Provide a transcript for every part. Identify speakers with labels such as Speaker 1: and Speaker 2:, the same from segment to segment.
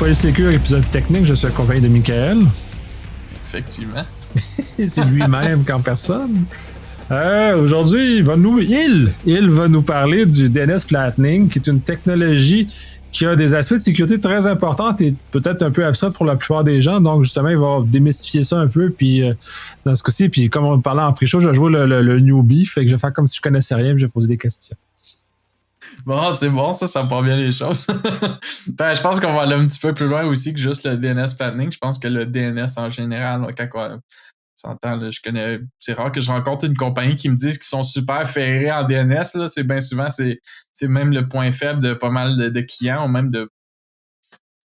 Speaker 1: Polysécure, épisode technique. Je suis accompagné de Michael.
Speaker 2: Effectivement.
Speaker 1: C'est lui-même qu'en personne. Aujourd'hui, il va nous parler du DNS flattening, qui est une technologie qui a des aspects de sécurité très importants et peut-être un peu abstraite pour la plupart des gens. Donc, justement, il va démystifier ça un peu. Puis, dans ce cas-ci, puis comme on parlait en pré-show, je vais jouer le newbie. Fait que je vais faire comme si je connaissais rien, puis je vais poser des questions.
Speaker 2: Bon, c'est bon, ça part bien les choses. Ben, je pense qu'on va aller un petit peu plus loin aussi que juste le DNS flattening. Je pense que le DNS en général, quand on s'entend, là, c'est rare que je rencontre une compagnie qui me dise qu'ils sont super ferrés en DNS. Là. C'est bien souvent, c'est même le point faible de pas mal de clients ou même de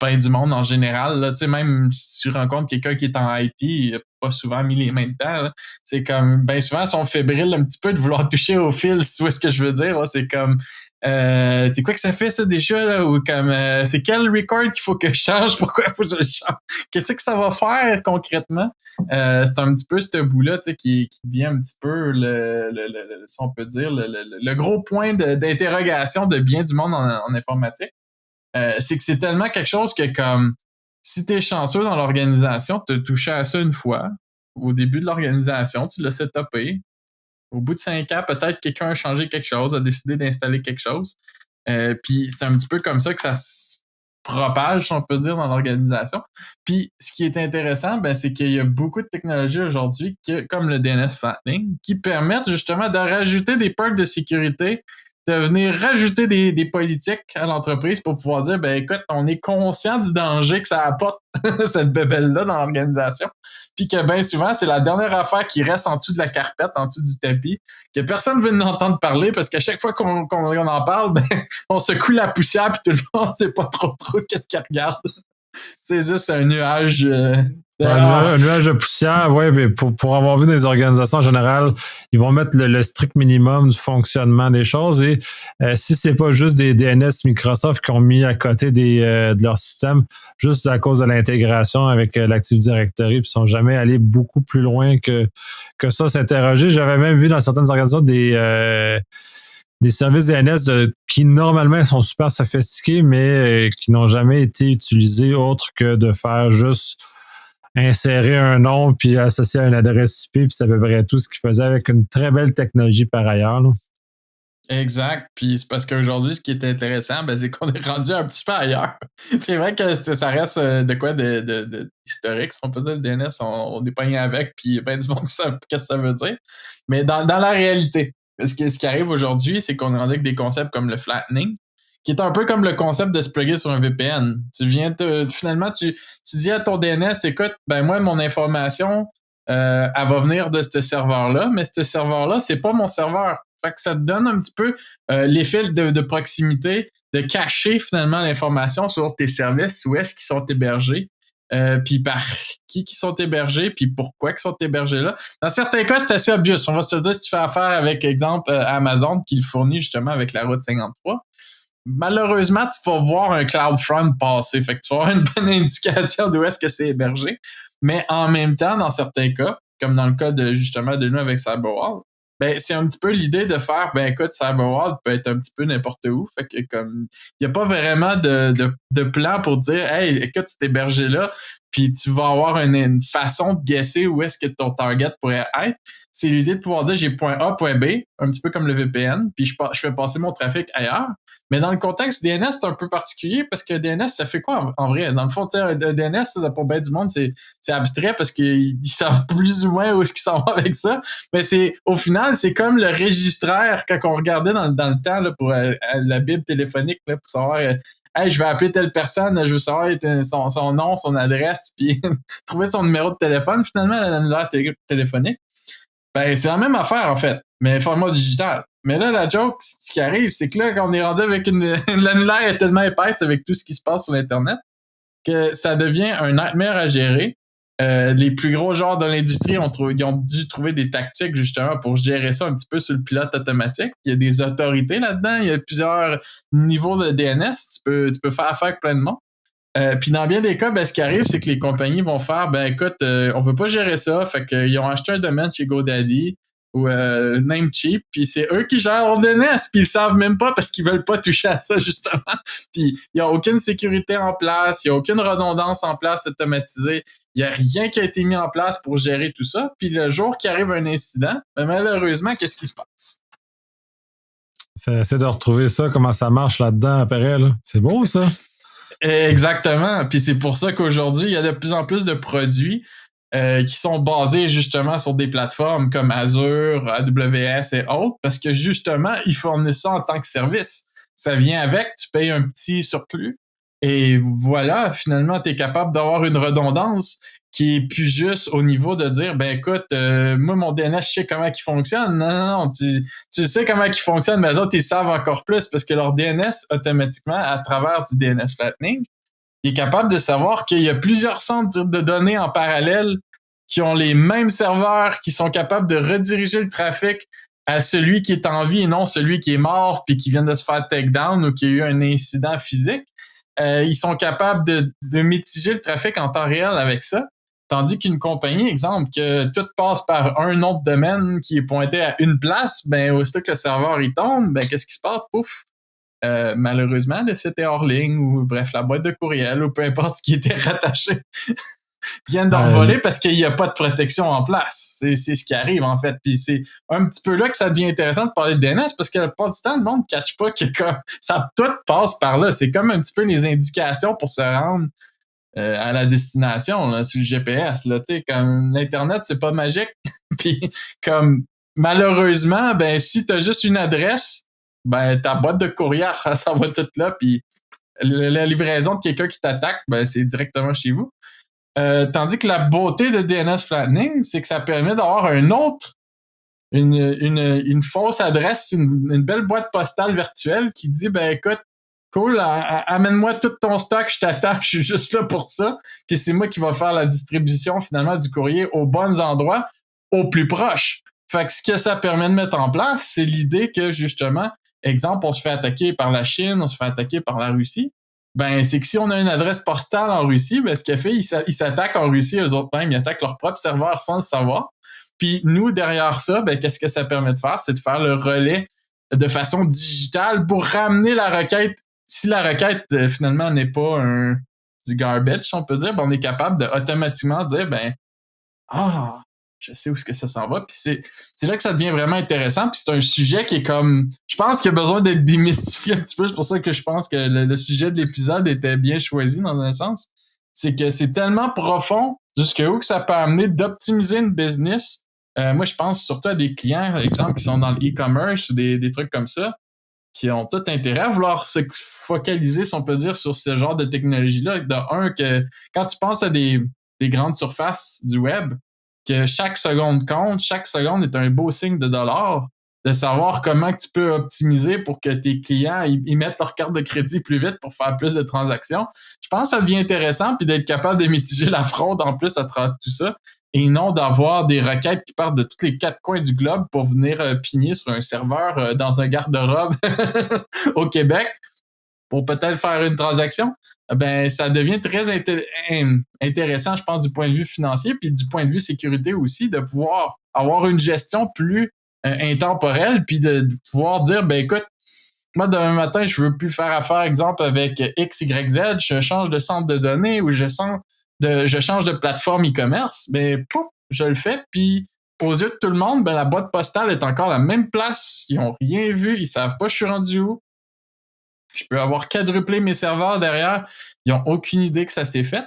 Speaker 2: ben du monde en général. Là. Même si tu rencontres quelqu'un qui est en IT, il n'a pas souvent mis les mains dedans. Là. C'est comme, bien souvent, ils sont fébriles un petit peu de vouloir toucher au fil, si tu vois ce que je veux dire. Là. C'est comme, c'est quoi que ça fait ça déjà là, ou comme c'est quel record qu'il faut que je change, pourquoi faut que je le change, qu'est-ce que ça va faire concrètement. C'est un petit peu ce bout-là qui devient un petit peu le si on peut dire le gros point d'interrogation de bien du monde en informatique. C'est que c'est tellement quelque chose que comme si t'es chanceux dans l'organisation, t'as touché à ça une fois au début de l'organisation, tu l'as setupé. Au bout de 5 ans, peut-être quelqu'un a changé quelque chose, a décidé d'installer quelque chose. Puis c'est un petit peu comme ça que ça se propage, si on peut dire, dans l'organisation. Puis ce qui est intéressant, ben, c'est qu'il y a beaucoup de technologies aujourd'hui, comme le DNS flattening, qui permettent justement de rajouter des perks de sécurité, de venir rajouter des politiques à l'entreprise pour pouvoir dire, ben écoute, on est conscient du danger que ça apporte cette bébelle-là dans l'organisation. Puis que bien souvent, c'est la dernière affaire qui reste en dessous de la carpette, en dessous du tapis, que personne ne veut nous entendre parler parce qu'à chaque fois qu'on en parle, ben, on secoue la poussière puis tout le monde ne sait pas trop qu'est-ce qu'il regarde. C'est juste un nuage...
Speaker 1: un nuage de poussière, ouais, mais pour avoir vu des organisations en général, ils vont mettre le strict minimum du fonctionnement des choses et si c'est pas juste des DNS Microsoft qui ont mis à côté de leur système, juste à cause de l'intégration avec l'Active Directory, puis ils sont jamais allés beaucoup plus loin que ça, s'interroger. J'avais même vu dans certaines organisations des services DNS qui normalement sont super sophistiqués, mais qui n'ont jamais été utilisés autre que de faire juste insérer un nom puis associer à une adresse IP, puis c'est à peu près tout ce qu'ils faisaient avec une très belle technologie par ailleurs. Là.
Speaker 2: Exact. Puis c'est parce qu'aujourd'hui, ce qui est intéressant, ben, c'est qu'on est rendu un petit peu ailleurs. C'est vrai que ça reste de quoi de historique. Si on peut dire le DNS, on est pogné avec, puis ben du monde sait qu'est-ce que ça veut dire. Mais dans la réalité, ce qui arrive aujourd'hui, c'est qu'on est rendu avec des concepts comme le flattening, qui est un peu comme le concept de se plugger sur un VPN. Finalement, tu dis à ton DNS, écoute, ben moi, mon information, elle va venir de ce serveur-là, mais ce serveur-là, c'est pas mon serveur. Fait que ça te donne un petit peu l'effet de proximité, de cacher finalement l'information sur tes services, où est-ce qu'ils sont hébergés, puis par qui sont hébergés, puis pourquoi ils sont hébergés là. Dans certains cas, c'est assez obvious. On va se dire, si tu fais affaire avec, exemple, Amazon, qui le fournit justement avec la route 53, malheureusement, tu vas voir un CloudFront passer. Fait que tu vas avoir une bonne indication d'où est-ce que c'est hébergé. Mais en même temps, dans certains cas, comme dans le cas de justement de nous avec CyberWall, ben c'est un petit peu l'idée de faire, ben écoute, CyberWall peut être un petit peu n'importe où. Fait que comme il n'y a pas vraiment de plan pour dire, hey, écoute, c'est hébergé là, puis tu vas avoir une façon de guesser où est-ce que ton target pourrait être. C'est l'idée de pouvoir dire, j'ai point A, point B, un petit peu comme le VPN, puis je fais passer mon trafic ailleurs. Mais dans le contexte DNS, c'est un peu particulier parce que DNS, ça fait quoi en vrai? Dans le fond, DNS, pour bien du monde, c'est abstrait parce qu'ils savent plus ou moins où est-ce qu'ils s'en vont avec ça. Mais au final, c'est comme le registraire quand on regardait dans le temps là, pour la Bible téléphonique là, pour savoir hey, je vais appeler telle personne, je veux savoir son nom, son adresse, puis trouver son numéro de téléphone, finalement, l'annulaire téléphonique. Ben, c'est la même affaire, en fait, mais format digital. Mais là, la joke, ce qui arrive, c'est que là, quand on est rendu avec l'annulaire est tellement épaisse avec tout ce qui se passe sur l'Internet que ça devient un nightmare à gérer. Les plus gros genres de l'industrie ils ont dû trouver des tactiques justement pour gérer ça un petit peu sur le pilote automatique. Il y a des autorités là-dedans, il y a plusieurs niveaux de DNS, tu peux faire affaire avec plein de monde. Puis dans bien des cas, ben, ce qui arrive, c'est que les compagnies vont faire, ben écoute, on peut pas gérer ça, fait qu'ils ont acheté un domaine chez GoDaddy, ou Namecheap, puis c'est eux qui gèrent leur DNS, puis ils savent même pas parce qu'ils veulent pas toucher à ça, justement. Puis il y a aucune sécurité en place, il y a aucune redondance en place automatisée, il y a rien qui a été mis en place pour gérer tout ça, puis le jour qu'il arrive un incident, ben malheureusement, qu'est-ce qui se passe?
Speaker 1: C'est de retrouver ça, comment ça marche là-dedans après, là. C'est beau, ça.
Speaker 2: Exactement. Puis c'est pour ça qu'aujourd'hui, il y a de plus en plus de produits qui sont basés justement sur des plateformes comme Azure, AWS et autres, parce que justement, ils fournissent ça en tant que service. Ça vient avec, tu payes un petit surplus et voilà, finalement, tu es capable d'avoir une redondance qui est plus juste au niveau de dire, ben écoute, moi, mon DNS, je sais comment il fonctionne. Non, tu sais comment il fonctionne, mais les autres, ils savent encore plus parce que leur DNS, automatiquement, à travers du DNS flattening, il est capable de savoir qu'il y a plusieurs centres de données en parallèle qui ont les mêmes serveurs, qui sont capables de rediriger le trafic à celui qui est en vie et non celui qui est mort puis qui vient de se faire take down ou qui a eu un incident physique. Ils sont capables de mitiger le trafic en temps réel avec ça. Tandis qu'une compagnie, exemple, que tout passe par un nom de domaine qui est pointé à une place, ben aussitôt que le serveur il tombe, ben qu'est-ce qui se passe? Pouf! Malheureusement, le site est hors ligne ou bref, la boîte de courriel ou peu importe ce qui était rattaché viennent d'envoler parce qu'il n'y a pas de protection en place. C'est ce qui arrive, en fait. Puis c'est un petit peu là que ça devient intéressant de parler de DNS parce que la plupart du temps, le monde ne catch pas que ça tout passe par là. C'est comme un petit peu les indications pour se rendre à la destination là, sur le GPS. Là, comme l'Internet, c'est pas magique. Puis comme malheureusement, ben si tu as juste une adresse, ben ta boîte de courrier, ça va tout là. Puis la livraison de quelqu'un qui t'attaque, ben c'est directement chez vous. Tandis que la beauté de DNS flattening, c'est que ça permet d'avoir une fausse adresse, une belle boîte postale virtuelle qui dit, ben écoute, cool, amène-moi tout ton stock, je t'attache, je suis juste là pour ça, puis c'est moi qui va faire la distribution finalement du courrier aux bons endroits, au plus proche. Fait que ce que ça permet de mettre en place, c'est l'idée que justement, exemple, on se fait attaquer par la Chine, on se fait attaquer par la Russie, ben c'est que si on a une adresse postale en Russie, ben ce qu'il fait, ils s'attaquent en Russie eux autres mêmes, ils attaquent leur propre serveur sans le savoir. Puis nous, derrière ça, ben qu'est-ce que ça permet de faire? C'est de faire le relais de façon digitale pour ramener la requête. Si la requête, finalement, n'est pas du garbage, on peut dire, ben on est capable de automatiquement dire, ben je sais où est-ce que ça s'en va. Puis c'est là que ça devient vraiment intéressant. Puis c'est un sujet qui est comme... Je pense qu'il y a besoin d'être démystifié un petit peu. C'est pour ça que je pense que le sujet de l'épisode était bien choisi dans un sens. C'est que c'est tellement profond jusqu'où que ça peut amener d'optimiser une business. Moi, je pense surtout à des clients, par exemple, qui sont dans le e-commerce ou des trucs comme ça, qui ont tout intérêt à vouloir se focaliser, si on peut dire, sur ce genre de technologie-là. Que quand tu penses à des grandes surfaces du web, que chaque seconde compte, chaque seconde est un beau signe de dollar, de savoir comment tu peux optimiser pour que tes clients ils mettent leur carte de crédit plus vite pour faire plus de transactions. Je pense que ça devient intéressant puis d'être capable de mitiger la fraude en plus à travers tout ça et non d'avoir des requêtes qui partent de tous les quatre coins du globe pour venir pigner sur un serveur dans un garde-robe au Québec pour peut-être faire une transaction. Ben ça devient très intéressant, je pense, du point de vue financier, puis du point de vue sécurité aussi, de pouvoir avoir une gestion plus intemporelle, puis de pouvoir dire, ben écoute, moi, demain matin, je veux plus faire affaire, exemple, avec X, Y, Z, je change de centre de données ou je change de plateforme e-commerce, ben pouf, je le fais, puis aux yeux de tout le monde, ben la boîte postale est encore à la même place, ils ont rien vu, ils savent pas je suis rendu où. Je peux avoir quadruplé mes serveurs derrière. Ils n'ont aucune idée que ça s'est fait.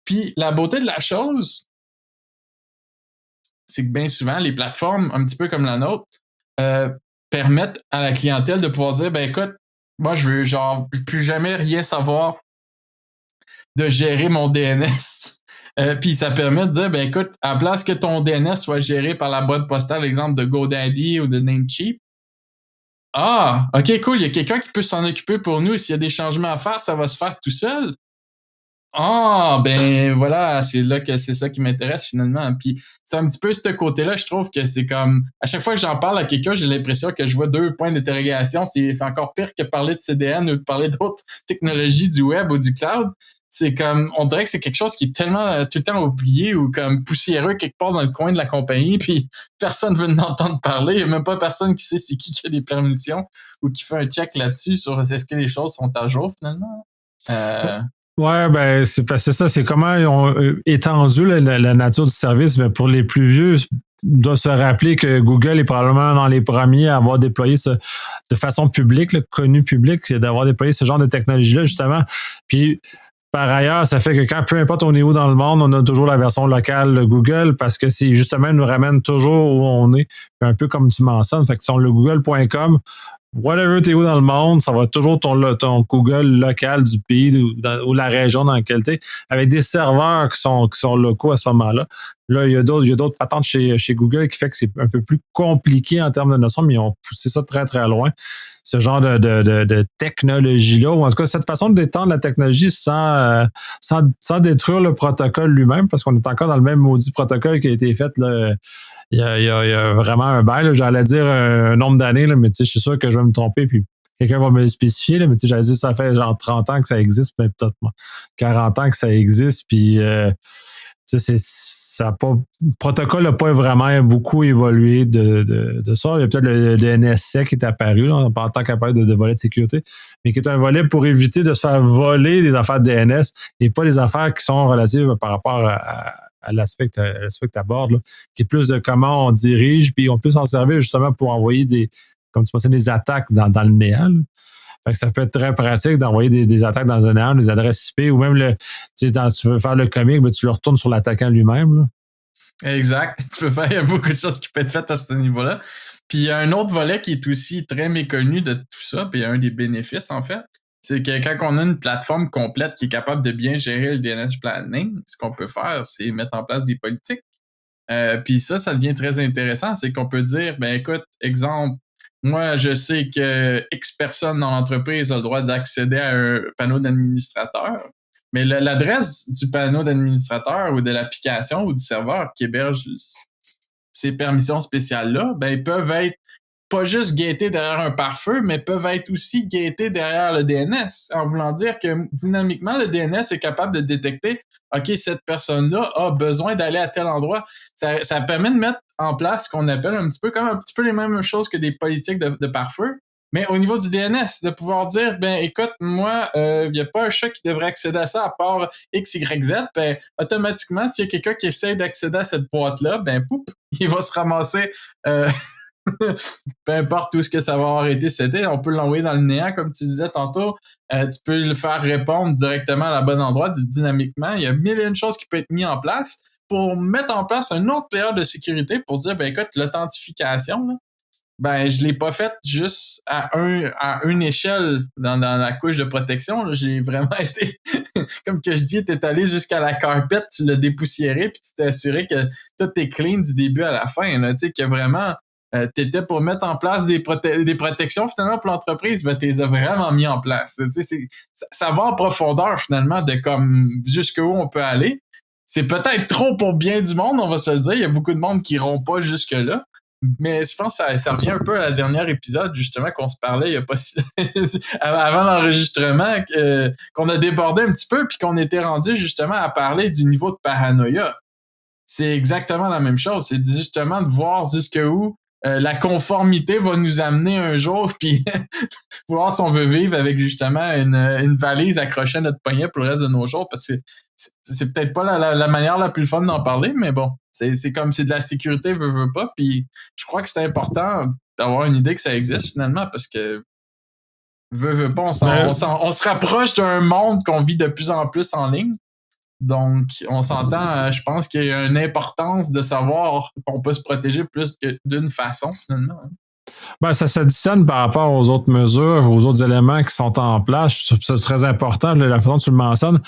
Speaker 2: Puis la beauté de la chose, c'est que bien souvent, les plateformes, un petit peu comme la nôtre, permettent à la clientèle de pouvoir dire, ben écoute, moi, je veux plus jamais rien savoir de gérer mon DNS. Puis ça permet de dire, ben écoute, à la place que ton DNS soit géré par la boîte postale, exemple de GoDaddy ou de Namecheap, OK, cool. Il y a quelqu'un qui peut s'en occuper pour nous. S'il y a des changements à faire, ça va se faire tout seul. Ben voilà, c'est là que c'est ça qui m'intéresse finalement. Puis c'est un petit peu ce côté-là, je trouve que c'est comme... À chaque fois que j'en parle à quelqu'un, j'ai l'impression que je vois 2 points d'interrogation. C'est encore pire que parler de CDN ou de parler d'autres technologies du web ou du cloud. c'est comme, on dirait que c'est quelque chose qui est tellement tout le temps oublié ou comme poussiéreux quelque part dans le coin de la compagnie, puis personne veut en entendre parler. Il n'y a même pas personne qui sait c'est qui a les permissions ou qui fait un check là-dessus sur est-ce que les choses sont à jour finalement.
Speaker 1: Ouais, ben c'est parce que ça, c'est comment ils ont étendu la nature du service. Mais pour les plus vieux, on doit se rappeler que Google est probablement dans les premiers à avoir déployé ça de façon publique, là, connue publique, d'avoir déployé ce genre de technologie-là, justement. Puis par ailleurs, ça fait que quand, peu importe on est où dans le monde, on a toujours la version locale de Google parce que c'est justement, nous ramène toujours où on est, un peu comme tu mentionnes. Fait que sur le google.com, whatever t'es où dans le monde, ça va toujours ton Google local du pays ou la région dans laquelle t'es, avec des serveurs qui sont locaux à ce moment-là. Là, il y a d'autres patentes chez Google qui fait que c'est un peu plus compliqué en termes de notions, mais ils ont poussé ça très, très loin. Ce genre de technologie-là, ou en tout cas, cette façon de détendre la technologie sans détruire le protocole lui-même, parce qu'on est encore dans le même maudit protocole qui a été fait là, il y a vraiment un bail. J'allais dire un nombre d'années, là, mais je suis sûr que je vais me tromper, puis quelqu'un va me le spécifier, là, mais j'allais dire ça fait genre 30 ans que ça existe, mais peut-être 40 ans que ça existe, puis ça a pas, le protocole n'a pas vraiment beaucoup évolué de ça. Il y a peut-être le NSC qui est apparu, là, en tant qu'appareil de volet de sécurité, mais qui est un volet pour éviter de se faire voler des affaires de DNS et pas des affaires qui sont relatives par rapport à l'aspect que tu abordes, qui est plus de comment on dirige, puis on peut s'en servir justement pour envoyer comme tu pensais, des attaques dans le néant. Là. Fait que ça peut être très pratique d'envoyer des attaques dans un néant, des adresses IP, ou même tu veux faire le comique, ben, tu le retournes sur l'attaquant lui-même. Là.
Speaker 2: Exact. Il y a beaucoup de choses qui peuvent être faites à ce niveau-là. Puis il y a un autre volet qui est aussi très méconnu de tout ça, puis il y a un des bénéfices, en fait, c'est que quand on a une plateforme complète qui est capable de bien gérer le DNS planning, ce qu'on peut faire, c'est mettre en place des politiques. Puis ça devient très intéressant, c'est qu'on peut dire, ben écoute, exemple, moi, je sais que X personne dans l'entreprise a le droit d'accéder à un panneau d'administrateur, mais l'adresse du panneau d'administrateur ou de l'application ou du serveur qui héberge ces permissions spéciales-là, ben, ils peuvent être pas juste guettés derrière un pare-feu, mais peuvent être aussi guettés derrière le DNS, en voulant dire que dynamiquement, le DNS est capable de détecter, OK, cette personne-là a besoin d'aller à tel endroit. Ça permet de mettre en place ce qu'on appelle un petit peu les mêmes choses que des politiques de pare-feu, mais au niveau du DNS, de pouvoir dire, ben écoute, moi, il n'y a pas un chat qui devrait accéder à ça à part X, Y, Z, ben automatiquement, s'il y a quelqu'un qui essaie d'accéder à cette boîte-là, ben poup, il va se ramasser peu importe où ce que ça va avoir été cédé, on peut l'envoyer dans le néant, comme tu disais tantôt. Tu peux le faire répondre directement à la bonne endroit, dynamiquement. Il y a mille et une choses qui peuvent être mises en place pour mettre en place un autre layer de sécurité pour dire, ben écoute, l'authentification, là, ben je l'ai pas faite juste à une échelle dans la couche de protection. Là. J'ai vraiment été, comme que je dis, t'es allé jusqu'à la carpet, tu l'as dépoussiéré, puis tu t'es assuré que tout est clean du début à la fin. Tu sais, que vraiment t'étais pour mettre en place des protections finalement pour l'entreprise, ben t'es vraiment mis en place. Tu sais, ça va en profondeur finalement de comme jusqu'où on peut aller. C'est peut-être trop pour bien du monde, on va se le dire. Il y a beaucoup de monde qui iront pas jusque-là. Mais je pense que ça revient un peu à la dernière épisode, justement, qu'on se parlait il y a pas si... avant l'enregistrement, qu'on a débordé un petit peu, puis qu'on était rendu justement à parler du niveau de paranoïa. C'est exactement la même chose. C'est justement de voir jusqu'où la conformité va nous amener un jour, puis voir si on veut vivre avec justement une valise accrochée à notre poignet pour le reste de nos jours, parce que c'est peut-être pas la manière la plus fun d'en parler, mais bon, c'est comme c'est de la sécurité, veut pas, puis je crois que c'est important d'avoir une idée que ça existe finalement, parce que veut pas, on se rapproche d'un monde qu'on vit de plus en plus en ligne. Donc, on s'entend, je pense qu'il y a une importance de savoir qu'on peut se protéger plus que d'une façon, finalement.
Speaker 1: Ben, ça s'additionne par rapport aux autres mesures, aux autres éléments qui sont en place. C'est très important, la façon dont tu le mentionnes.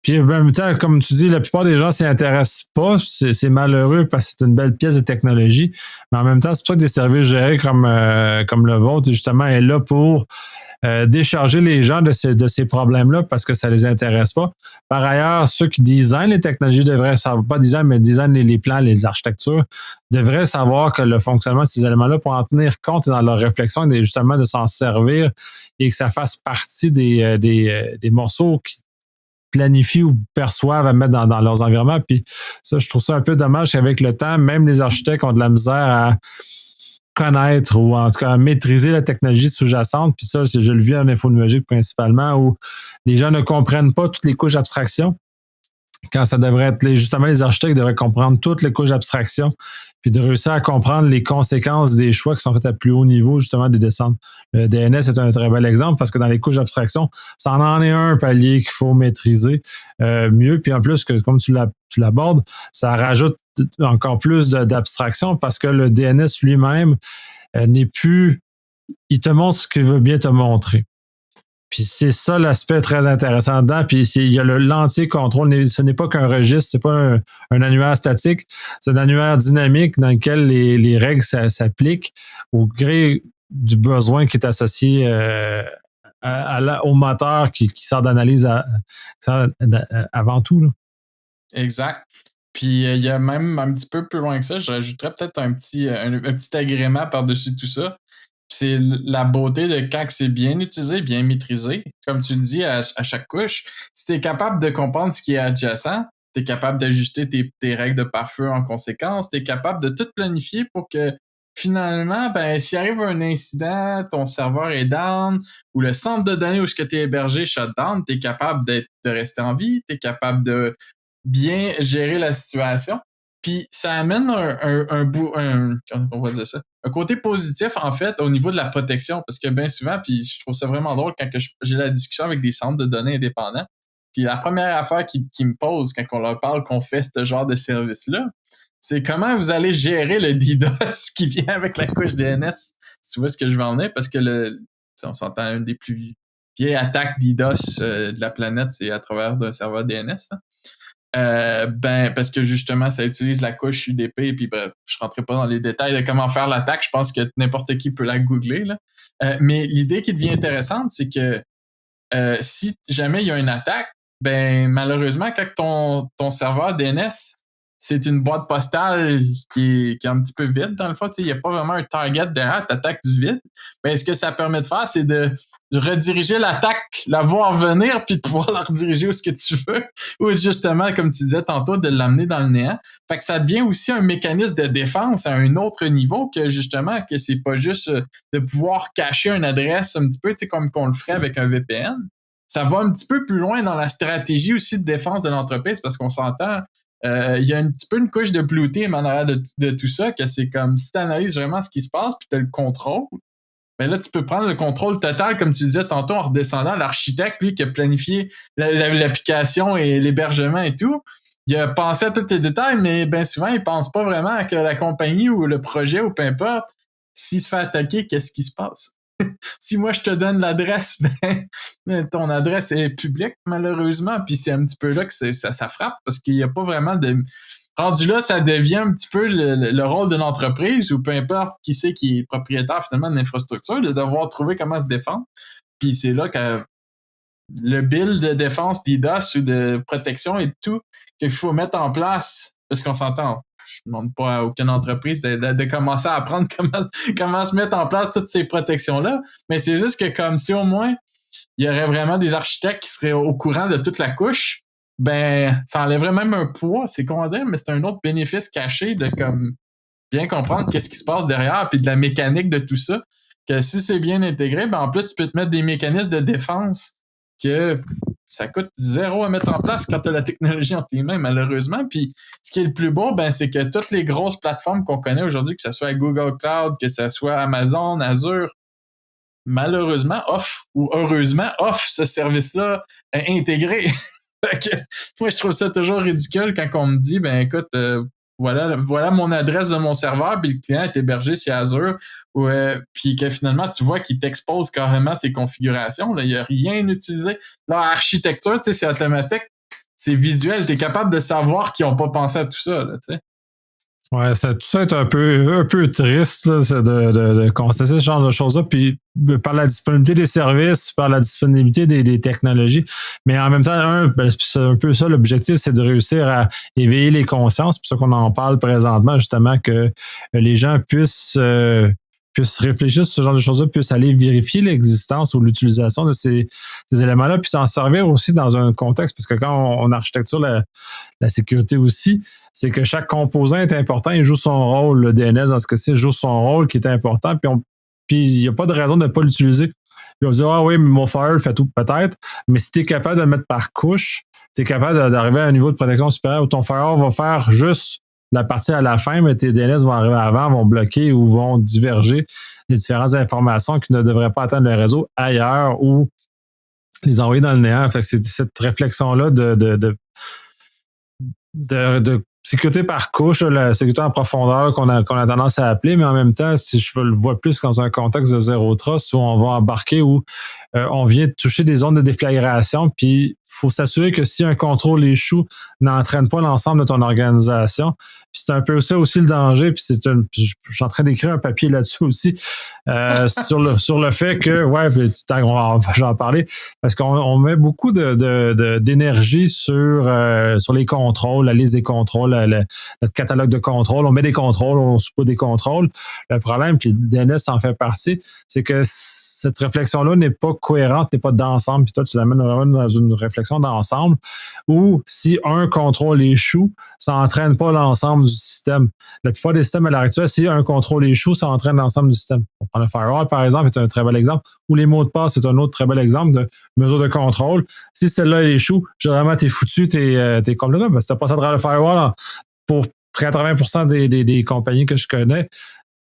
Speaker 1: Puis, en même temps, comme tu dis, la plupart des gens s'y intéressent pas. C'est malheureux parce que c'est une belle pièce de technologie. Mais en même temps, c'est pour ça que des services gérés comme le vôtre, justement, est là pour décharger les gens de ces problèmes-là parce que ça les intéresse pas. Par ailleurs, ceux qui designent les technologies devraient savoir, pas design, mais design les plans, les architectures, devraient savoir que le fonctionnement de ces éléments-là pour en tenir compte et dans leur réflexion, justement de s'en servir et que ça fasse partie des morceaux planifient ou perçoivent à mettre dans leurs environnements. Puis ça, je trouve ça un peu dommage qu'avec le temps, même les architectes ont de la misère à connaître ou en tout cas à maîtriser la technologie sous-jacente. Puis ça, je le vis en infonuagique principalement, où les gens ne comprennent pas toutes les couches d'abstraction. Quand ça devrait être justement les architectes devraient comprendre toutes les couches d'abstraction, puis de réussir à comprendre les conséquences des choix qui sont faits à plus haut niveau, justement, des descentes. Le DNS est un très bel exemple parce que dans les couches d'abstraction, ça en est un palier qu'il faut maîtriser mieux. Puis en plus, que comme tu l'abordes, ça rajoute encore plus d'abstraction parce que le DNS lui-même n'est plus... Il te montre ce qu'il veut bien te montrer. Puis c'est ça l'aspect très intéressant dedans. Puis il y a l'entier contrôle. Ce n'est pas qu'un registre, c'est pas un annuaire statique, c'est un annuaire dynamique dans lequel les règles s'appliquent au gré du besoin qui est associé au moteur qui sort d'analyse avant tout. Là.
Speaker 2: Exact. Puis il y a même un petit peu plus loin que ça, je rajouterais peut-être un petit agrément par-dessus tout ça. C'est la beauté de quand c'est bien utilisé, bien maîtrisé. Comme tu le dis à chaque couche, si tu es capable de comprendre ce qui est adjacent, tu es capable d'ajuster tes règles de pare-feu en conséquence, tu es capable de tout planifier pour que finalement, s'il arrive un incident, ton serveur est down, ou le centre de données où tu es hébergé shut down, tu es capable de rester en vie, tu es capable de bien gérer la situation. Puis ça amène on va dire ça, un côté positif, en fait, au niveau de la protection, parce que bien souvent, puis je trouve ça vraiment drôle quand j'ai la discussion avec des centres de données indépendants, puis la première affaire qui me pose quand on leur parle qu'on fait ce genre de service-là, c'est comment vous allez gérer le DDoS qui vient avec la couche DNS, si tu vois ce que je veux en venir, parce que on s'entend, une des plus vieilles attaques DDoS de la planète, c'est à travers d'un serveur DNS, hein. Parce que justement, ça utilise la couche UDP, et puis bref, je rentrerai pas dans les détails de comment faire l'attaque, je pense que n'importe qui peut la googler, là. Mais l'idée qui devient intéressante, c'est que si jamais il y a une attaque, malheureusement, quand ton serveur DNS, c'est une boîte postale qui est un petit peu vide, dans le fond, il n'y a pas vraiment un target derrière, t'attaques du vide. Ce que ça permet de faire, c'est de rediriger l'attaque, la voir venir, puis de pouvoir la rediriger où ce que tu veux, ou justement, comme tu disais tantôt, de l'amener dans le néant. Fait que ça devient aussi un mécanisme de défense à un autre niveau que justement, que c'est pas juste de pouvoir cacher une adresse un petit peu, comme qu'on le ferait avec un VPN. Ça va un petit peu plus loin dans la stratégie aussi de défense de l'entreprise, parce qu'on s'entend, il y a un petit peu une couche de Blue Team en arrière de tout ça, que c'est comme si tu analyses vraiment ce qui se passe, puis tu as le contrôle. Là, tu peux prendre le contrôle total, comme tu disais tantôt, en redescendant. L'architecte, lui, qui a planifié l'application et l'hébergement et tout, il a pensé à tous les détails, mais bien souvent, il pense pas vraiment que la compagnie ou le projet ou peu importe, s'il se fait attaquer, qu'est-ce qui se passe? Si moi je te donne l'adresse, ton adresse est publique malheureusement, puis c'est un petit peu là que ça frappe, parce qu'il n'y a pas vraiment de... Rendu là, ça devient un petit peu le rôle de l'entreprise, ou peu importe qui c'est qui est propriétaire finalement de l'infrastructure, de devoir trouver comment se défendre. Puis c'est là que le bill de défense DDoS ou de protection et tout qu'il faut mettre en place, parce qu'on s'entend, je ne demande pas à aucune entreprise de commencer à apprendre comment se mettre en place toutes ces protections-là, mais c'est juste que comme si au moins il y aurait vraiment des architectes qui seraient au courant de toute la couche, ça enlèverait même un poids, c'est comment dire, mais c'est un autre bénéfice caché de comme bien comprendre qu'est-ce qui se passe derrière, puis de la mécanique de tout ça, que si c'est bien intégré, en plus tu peux te mettre des mécanismes de défense que ça coûte zéro à mettre en place quand tu as la technologie entre tes mains, malheureusement. Puis ce qui est le plus beau, c'est que toutes les grosses plateformes qu'on connaît aujourd'hui, que ce soit Google Cloud, que ce soit Amazon, Azure, malheureusement, ou heureusement, offre ce service-là intégré. Moi, je trouve ça toujours ridicule quand on me dit, écoute, voilà mon adresse de mon serveur, puis le client est hébergé chez Azure, puis que finalement, tu vois qu'il t'expose carrément ses configurations. Là, il n'y a rien utilisé. L'architecture, c'est automatique, c'est visuel. Tu es capable de savoir qu'ils n'ont pas pensé à tout ça. Là,
Speaker 1: ouais, tout ça est un peu triste là, de constater ce genre de choses-là, puis par la disponibilité des services, par la disponibilité des technologies, mais en même temps, c'est un peu ça l'objectif, c'est de réussir à éveiller les consciences, c'est pour ça qu'on en parle présentement, justement, que les gens puissent puissent réfléchir sur ce genre de choses-là, puissent aller vérifier l'existence ou l'utilisation de ces éléments-là, puis s'en servir aussi dans un contexte, parce que quand on architecture la sécurité aussi, c'est que chaque composant est important, il joue son rôle. Le DNS, dans ce cas-ci, joue son rôle qui est important, puis il n'y a pas de raison de ne pas l'utiliser. Puis on va dire, ah oui, mais mon firewall fait tout, peut-être, mais si tu es capable de le mettre par couche, tu es capable d'arriver à un niveau de protection supérieur où ton firewall va faire juste la partie à la fin, mais tes DNS vont arriver avant, vont bloquer ou vont diverger les différentes informations qui ne devraient pas atteindre le réseau ailleurs ou les envoyer dans le néant. Fait que c'est cette réflexion-là de sécurité par couche, la sécurité en profondeur qu'on a tendance à appeler, mais en même temps, si je le vois plus dans un contexte de zéro trust où on va embarquer, où on vient toucher des zones de déflagration, puis il faut s'assurer que si un contrôle échoue, n'entraîne pas l'ensemble de ton organisation. Puis c'est un peu ça aussi le danger, puis je suis en train d'écrire un papier là-dessus aussi, sur le fait que, ouais, j'en parler, parce qu'on met beaucoup d'énergie sur les contrôles, la liste des contrôles, notre catalogue de contrôles. On met des contrôles, on ne suit pas des contrôles. Le problème, puis le DNS en fait partie, c'est que cette réflexion-là n'est pas cohérente, n'est pas d'ensemble, puis toi, tu l'amènes vraiment dans une réflexion d'ensemble, où si un contrôle échoue, ça n'entraîne pas l'ensemble du système. La plupart des systèmes à l'heure actuelle, si un contrôle échoue, ça entraîne l'ensemble du système. On prend le firewall, par exemple, c'est un très bel exemple, ou les mots de passe, c'est un autre très bel exemple de mesure de contrôle. Si celle-là elle échoue, généralement, t'es foutu, t'es complètement, parce que t'as passé à travers le firewall, pour 80% des compagnies que je connais,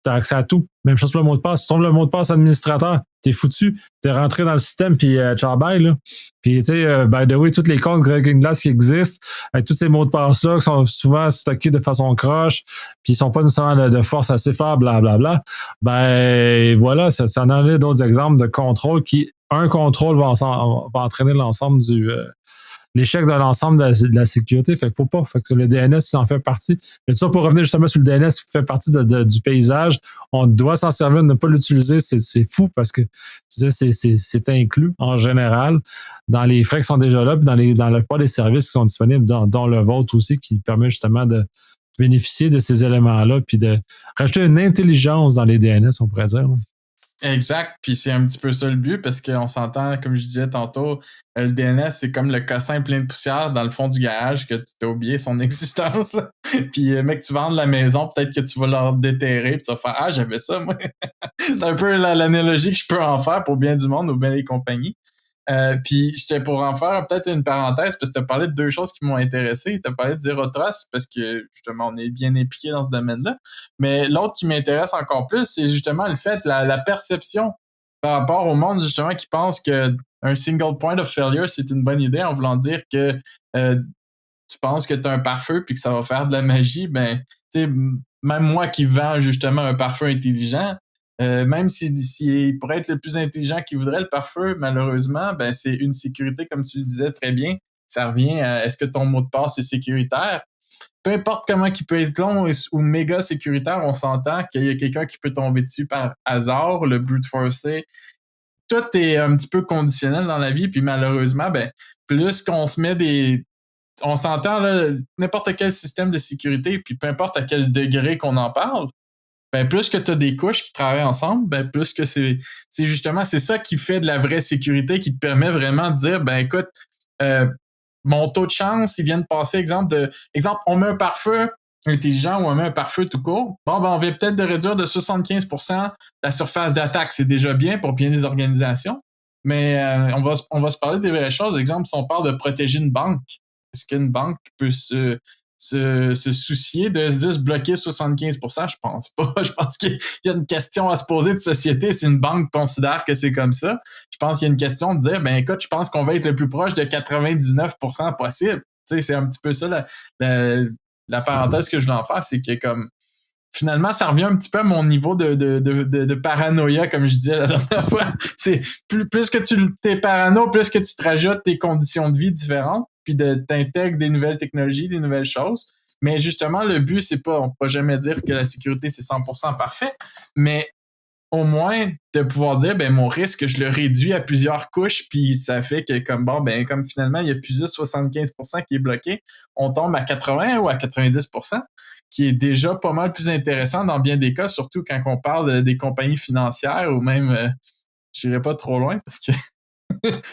Speaker 1: tu as accès à tout. Même chose pour le mot de passe. Tu tombes le mot de passe administrateur, t'es foutu. T'es rentré dans le système, puis ciao, bye, là. Puis, tu sais, by the way, tous les comptes Greg Glass qui existent, avec tous ces mots de passe-là qui sont souvent stockés de façon croche, puis ils sont pas nécessairement de force assez faible, blablabla. Ben, voilà, ça en a d'autres exemples de contrôle qui, un contrôle va entraîner l'ensemble l'échec de l'ensemble de la sécurité. Fait qu'il faut pas. Fait que le DNS, ça en fait partie. Mais tout ça, pour revenir justement sur le DNS, qui fait partie du paysage, on doit s'en servir, ne pas l'utiliser. C'est fou parce que c'est inclus en général dans les frais qui sont déjà là, puis dans le pas des services qui sont disponibles, dont le vôtre aussi, qui permet justement de bénéficier de ces éléments-là, puis de rajouter une intelligence dans les DNS, on pourrait dire.
Speaker 2: Exact, puis c'est un petit peu ça le but, parce qu'on s'entend, comme je disais tantôt, le DNS, c'est comme le cossin plein de poussière dans le fond du garage que tu t'as oublié son existence. Là. Puis, mec, tu vends de la maison, peut-être que tu vas leur déterrer, puis tu vas faire « Ah, j'avais ça, moi! » C'est un peu l'analogie que je peux en faire pour bien du monde ou bien les compagnies. Puis j'étais pour en faire peut-être une parenthèse parce que tu as parlé de deux choses qui m'ont intéressé. Tu as parlé de Zero Trust parce que justement on est bien impliqué dans ce domaine-là. Mais l'autre qui m'intéresse encore plus, c'est justement le fait, la perception par rapport au monde justement qui pense que un single point of failure, c'est une bonne idée en voulant dire que tu penses que tu as un pare-feu puis que ça va faire de la magie. Ben, tu sais, même moi qui vends justement un pare-feu intelligent, même s'il pourrait être le plus intelligent qui voudrait le pare-feu, malheureusement, ben c'est une sécurité, comme tu le disais très bien. Ça revient à est-ce que ton mot de passe est sécuritaire? Peu importe comment il peut être long ou méga sécuritaire, on s'entend qu'il y a quelqu'un qui peut tomber dessus par hasard, le brute forcer. Tout est un petit peu conditionnel dans la vie, puis malheureusement, ben plus qu'on se met on s'entend là, n'importe quel système de sécurité, puis peu importe à quel degré qu'on en parle, ben plus que tu as des couches qui travaillent ensemble, ben plus que c'est justement, c'est ça qui fait de la vraie sécurité, qui te permet vraiment de dire, ben écoute, mon taux de chance, il vient de passer, exemple, on met un pare-feu intelligent ou on met un pare-feu tout court. Bon, ben on vient peut-être de réduire de 75% la surface d'attaque. C'est déjà bien pour bien des organisations. Mais on va se parler des vraies choses. Exemple, si on parle de protéger une banque, est-ce qu'une banque peut se soucier de se bloquer 75%? Je pense pas. Je pense qu'il y a une question à se poser de société si une banque considère que c'est comme ça. Je pense qu'il y a une question de dire, ben écoute, je pense qu'on va être le plus proche de 99% possible. Tu sais, c'est un petit peu ça la parenthèse que je voulais en faire, c'est que comme finalement, ça revient un petit peu à mon niveau de paranoïa, comme je disais la dernière fois. C'est plus que tu t'es parano, plus que tu te rajoutes tes conditions de vie différentes, puis t'intègres des nouvelles technologies, des nouvelles choses. Mais justement, le but, c'est pas, on peut jamais dire que la sécurité, c'est 100% parfait, mais au moins de pouvoir dire, ben mon risque, je le réduis à plusieurs couches, puis ça fait que comme finalement, il y a plus de 75% qui est bloqué, on tombe à 80 ou à 90%. qui est déjà pas mal plus intéressant dans bien des cas, surtout quand on parle des compagnies financières ou même, j'irai pas trop loin parce que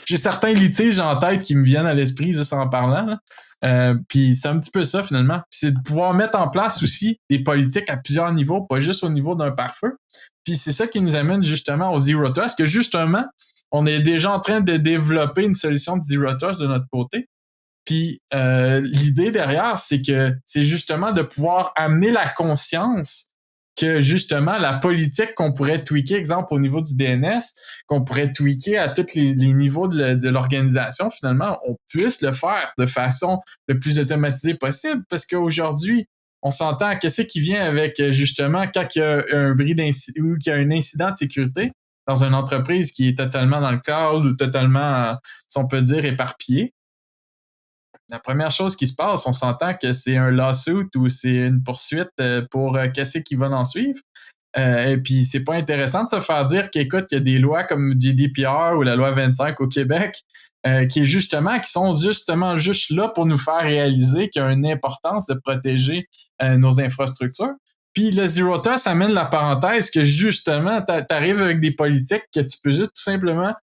Speaker 2: j'ai certains litiges en tête qui me viennent à l'esprit juste en parlant. Puis c'est un petit peu ça finalement. Puis c'est de pouvoir mettre en place aussi des politiques à plusieurs niveaux, pas juste au niveau d'un pare-feu. Puis c'est ça qui nous amène justement au Zero Trust, que justement, on est déjà en train de développer une solution de Zero Trust de notre côté. Puis l'idée derrière, c'est que c'est justement de pouvoir amener la conscience que justement la politique qu'on pourrait tweaker, exemple au niveau du DNS, qu'on pourrait tweaker à tous les niveaux de l'organisation, finalement, on puisse le faire de façon le plus automatisée possible, parce qu'aujourd'hui, on s'entend qu'est-ce qui vient avec justement quand il y a un bris d'incident ou qu'il y a un incident de sécurité dans une entreprise qui est totalement dans le cloud ou totalement, si on peut dire, éparpillée. La première chose qui se passe, on s'entend que c'est un lawsuit ou c'est une poursuite pour qu'est-ce qui va en suivre. Et puis, c'est pas intéressant de se faire dire qu'écoute, il y a des lois comme GDPR ou la loi 25 au Québec qui sont justement juste là pour nous faire réaliser qu'il y a une importance de protéger nos infrastructures. Puis le Zero Trust amène la parenthèse que justement, t'arrives avec des politiques que tu peux juste tout simplement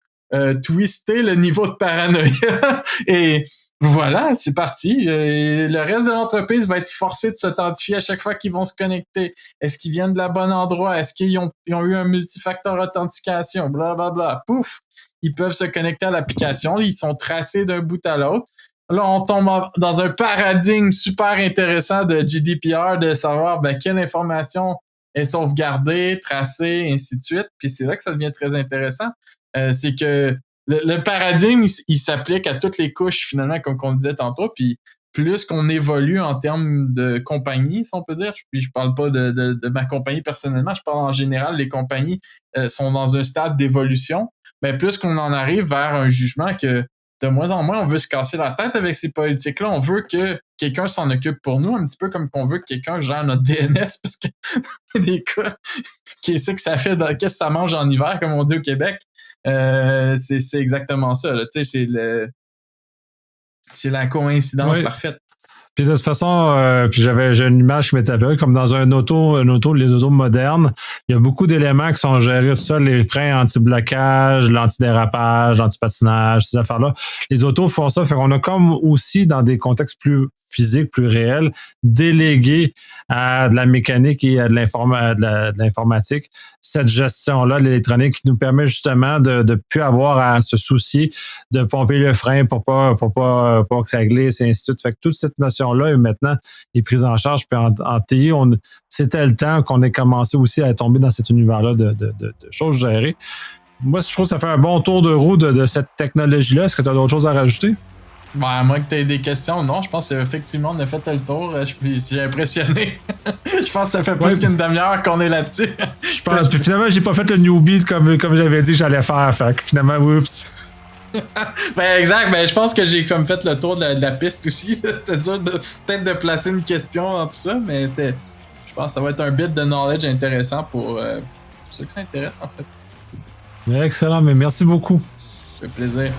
Speaker 2: twister le niveau de paranoïa et voilà, c'est parti. Le reste de l'entreprise va être forcé de s'authentifier à chaque fois qu'ils vont se connecter. Est-ce qu'ils viennent de la bonne endroit? Est-ce qu'ils ont eu un multifacteur authentification? Blablabla. Pouf! Ils peuvent se connecter à l'application. Ils sont tracés d'un bout à l'autre. Là, on tombe dans un paradigme super intéressant de GDPR, de savoir quelle information est sauvegardée, tracée, ainsi de suite. Puis c'est là que ça devient très intéressant. C'est que le paradigme, il s'applique à toutes les couches, finalement, comme on le disait tantôt. Puis plus qu'on évolue en termes de compagnie, si on peut dire, puis je parle pas de ma compagnie personnellement, je parle en général, les compagnies sont dans un stade d'évolution. Mais plus qu'on en arrive vers un jugement que de moins en moins, on veut se casser la tête avec ces politiques-là. On veut que quelqu'un s'en occupe pour nous, un petit peu comme qu'on veut que quelqu'un gère notre DNS, parce que des cas, qu'est-ce que ça fait, qu'est-ce que ça mange en hiver, comme on dit au Québec. C'est exactement ça. Là. C'est la coïncidence parfaite.
Speaker 1: Puis de toute façon, j'ai une image qui m'est apparue comme dans les autos modernes, il y a beaucoup d'éléments qui sont gérés ça, les freins anti-blocage, l'antidérapage, l'antipatinage, ces affaires-là. Les autos font ça, fait qu'on a comme aussi dans des contextes plus physiques, plus réels, délégué à de la mécanique et à de l'informatique cette gestion-là, l'électronique, qui nous permet justement de plus avoir à se soucier de pomper le frein pour pas que ça glisse et ainsi de suite. Fait que toute cette notion-là maintenant est prise en charge. Puis en TI, c'était le temps qu'on ait commencé aussi à tomber dans cet univers-là de choses gérées. Moi, je trouve que ça fait un bon tour de roue de cette technologie-là. Est-ce que tu as d'autres choses à rajouter?
Speaker 2: À moins que tu aies des questions, non, je pense qu'effectivement, on a fait le tour. J'ai impressionné. Je pense que ça fait plus qu'une demi-heure qu'on est là-dessus.
Speaker 1: Je pense. Puis finalement, j'ai pas fait le newbie comme j'avais dit que j'allais faire. Fait que finalement, oups.
Speaker 2: Exact. Je pense que j'ai comme fait le tour de la piste aussi. C'était dur peut-être de placer une question dans tout ça, mais je pense que ça va être un bit de knowledge intéressant pour ceux qui s'intéressent, en fait.
Speaker 1: Excellent, mais merci beaucoup.
Speaker 2: Ça fait plaisir.